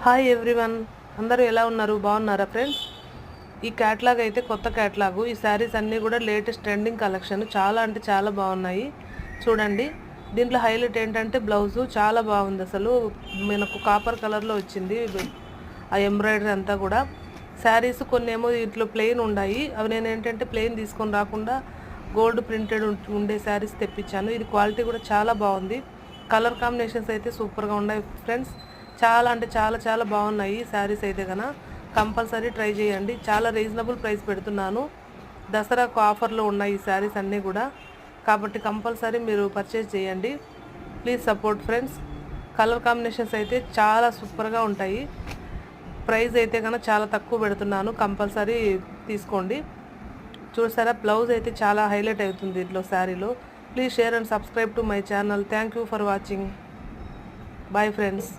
Hi everyone, అందరూ ఎలా ఉన్నారు? బాగున్నారా ఫ్రెండ్స్? ఈ క్యాట్లాగ్ అయితే కొత్త క్యాట్లాగు. ఈ శారీస్ అన్నీ కూడా లేటెస్ట్ ట్రెండింగ్ కలెక్షన్. చాలా అంటే చాలా బాగున్నాయి. చూడండి, దీంట్లో హైలైట్ ఏంటంటే బ్లౌజు చాలా బాగుంది. అసలు మనకు కాపర్ కలర్లో వచ్చింది ఆ ఎంబ్రాయిడరీ అంతా కూడా. శారీస్ కొన్ని ఏమో ఇట్లా ప్లెయిన్ ఉన్నాయి. అవి నేను ఏంటంటే ప్లెయిన్ తీసుకొని రాకుండా గోల్డ్ ప్రింటెడ్ ఉండే శారీస్ తెప్పించాను. ఇది క్వాలిటీ కూడా చాలా బాగుంది. కలర్ కాంబినేషన్స్ అయితే సూపర్గా ఉన్నాయి ఫ్రెండ్స్. చాలా అంటే చాలా చాలా బాగున్నాయి శారీస్ అయితే కనుక కంపల్సరీ ట్రై చేయండి. చాలా రీజనబుల్ ప్రైస్ పెడుతున్నాను. దసరాకు ఆఫర్లో ఉన్నాయి ఈ శారీస్ అన్నీ కూడా, కాబట్టి కంపల్సరీ మీరు పర్చేజ్ చేయండి. Please support friends. Colour combinations అయితే చాలా సూపర్గా ఉంటాయి. ప్రైస్ అయితే కనుక చాలా తక్కువ పెడుతున్నాను, కంపల్సరీ తీసుకోండి. చూసారా, బ్లౌజ్ అయితే చాలా హైలైట్ అవుతుంది దీంట్లో శారీలో. Please share and subscribe to my channel. Thank you for watching. Bye friends.